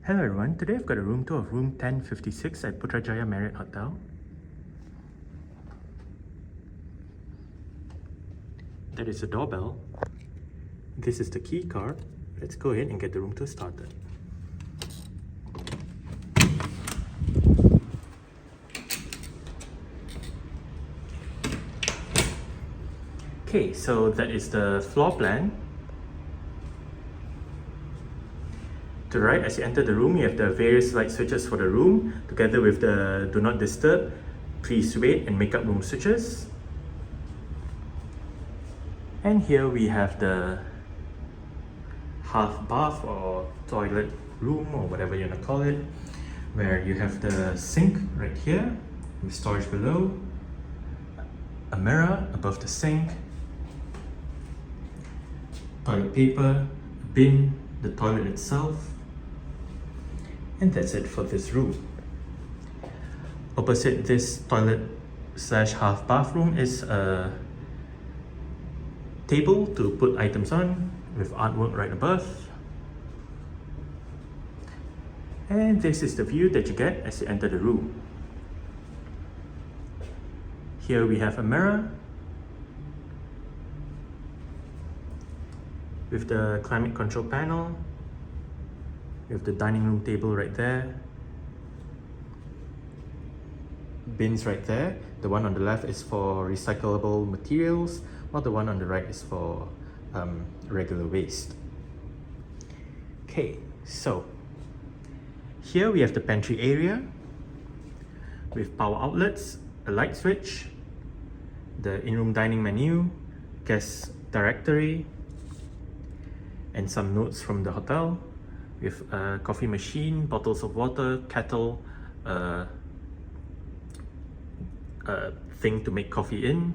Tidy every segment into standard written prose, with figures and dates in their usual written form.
Hello everyone, today I've got a room tour of room 1056 at Putrajaya Marriott Hotel. That is the doorbell. This is the key card. Let's go ahead and get the room tour started. Okay, so that is the floor plan. To the right, as you enter the room, you have the various light switches for the room, together with the do not disturb, please wait and make up room switches. And here we have the half bath or toilet room or whatever you want to call it, where you have the sink right here with storage below, a mirror above the sink, toilet paper, a bin, the toilet itself, and that's it for this room. Opposite this toilet slash half bathroom is a table to put items on with artwork right above. And this is the view that you get as you enter the room. Here we have a mirror with the climate control panel. We have the dining room table right there. Bins right there. The one on the left is for recyclable materials, while the one on the right is for regular waste. Okay, so here we have the pantry area with power outlets, a light switch, the in-room dining menu, guest directory, and some notes from the hotel, with a coffee machine, bottles of water, kettle, a thing to make coffee in.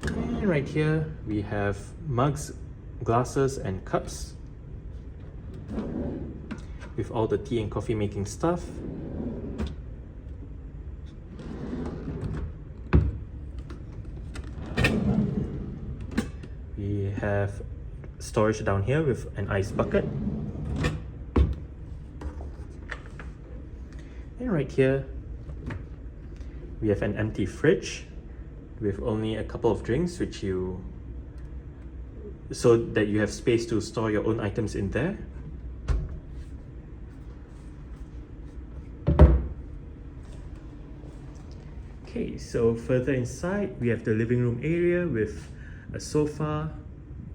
And right here we have mugs, glasses and cups with all the tea and coffee making stuff. We have storage down here with an ice bucket. And right here we have an empty fridge with only a couple of drinks, so that you have space to store your own items in there. Okay, so further inside we have the living room area with a sofa,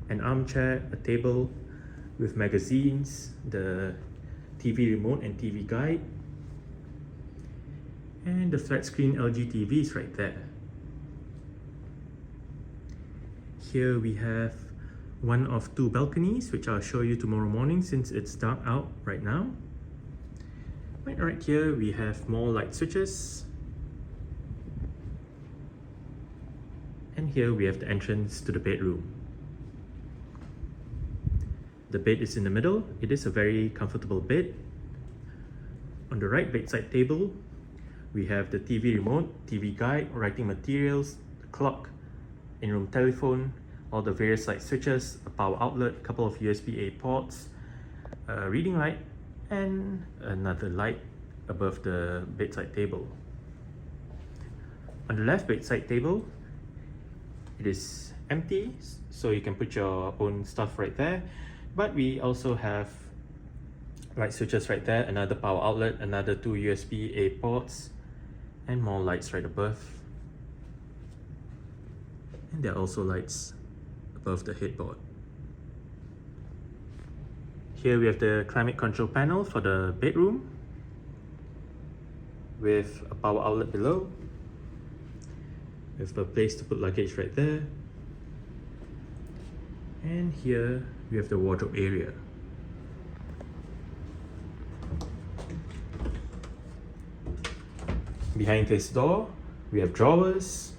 an armchair, a table with magazines, the TV remote and TV guide, and the flat screen LG TVs right there. Here we have one of two balconies, which I'll show you tomorrow morning since it's dark out right now. Right here we have more light switches. And here we have the entrance to the bedroom. The bed is in the middle. It is a very comfortable bed. On the right bedside table, we have the TV remote, TV guide, writing materials, the clock, in-room telephone, all the various light switches, a power outlet, a couple of USB-A ports, a reading light, and another light above the bedside table. On the left bedside table, it is empty, so you can put your own stuff right there. But we also have light switches right there, another power outlet, another two USB-A ports, and more lights right above. And there are also lights above the headboard. Here we have the climate control panel for the bedroom with a power outlet below, with a place to put luggage right there. And here we have the wardrobe area. Behind this door, we have drawers,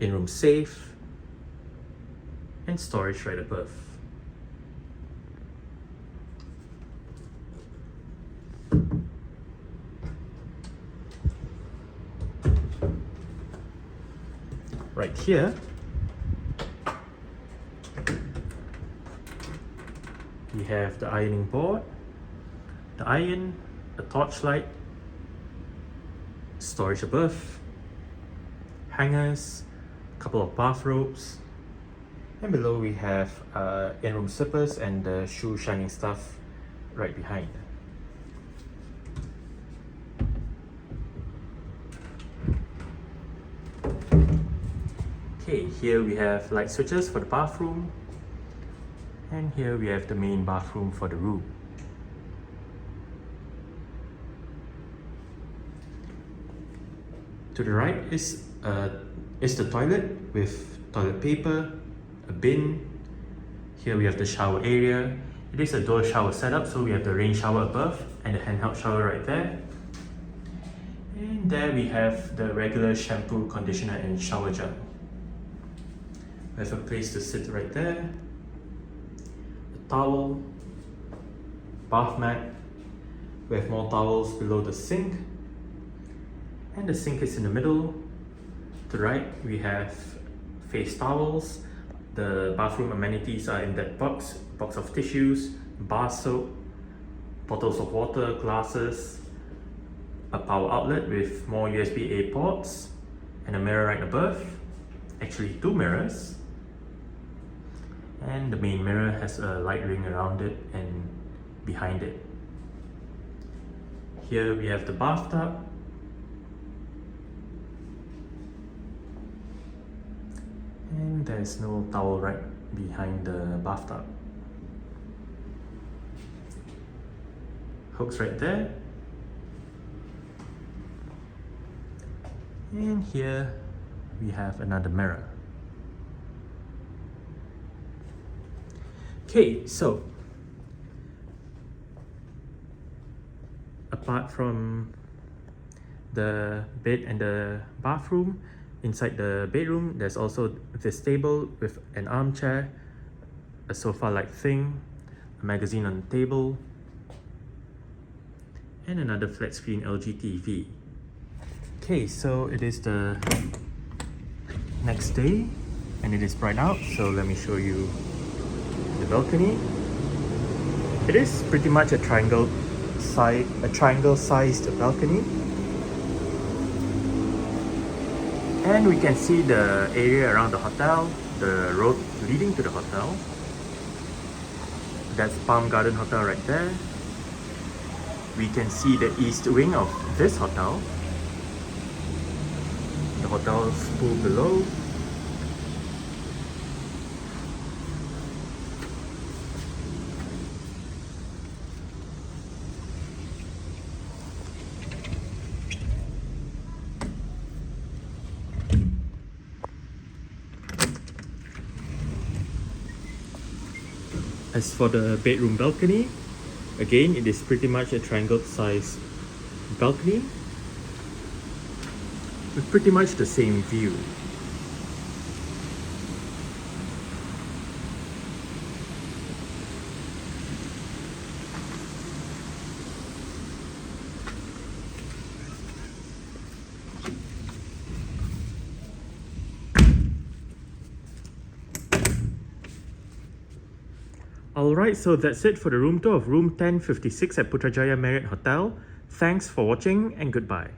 in-room safe, and storage right above. Right here, we have the ironing board, the iron, a torchlight, storage above, hangers, a couple of bathrobes, and below we have in-room slippers and the shoe shining stuff right behind. Okay, here we have light switches for the bathroom, and here we have the main bathroom for the room. To the right is the toilet with toilet paper, a bin. Here we have the shower area. It is a dual shower setup, so we have the rain shower above and the handheld shower right there. And there we have the regular shampoo, conditioner and shower gel. We have a place to sit right there, a towel, bath mat. We have more towels below the sink, and the sink is in the middle. To the right we have face towels. The bathroom amenities are in that box of tissues, bar soap, bottles of water, glasses, a power outlet with more USB-A ports, and a mirror right above. Actually 2 mirrors. And the main mirror has a light ring around it and behind it. Here we have the bathtub. And there's no towel right behind the bathtub. Hooks right there. And here we have another mirror. Okay, so apart from the bed and the bathroom, inside the bedroom there's also this table with an armchair, a sofa-like thing, a magazine on the table, and another flat screen LG TV. Okay, so it is the next day and it is bright out, so let me show you the balcony. It is pretty much a triangle sized balcony, and we can see the area around the hotel, the road leading to the hotel. That's Palm Garden Hotel right there. We can see the east wing of this hotel, the hotel's pool below. As for the bedroom balcony, again it is pretty much a triangle sized balcony with pretty much the same view. Alright, so that's it for the room tour of room 1056 at Putrajaya Marriott Hotel. Thanks for watching and goodbye.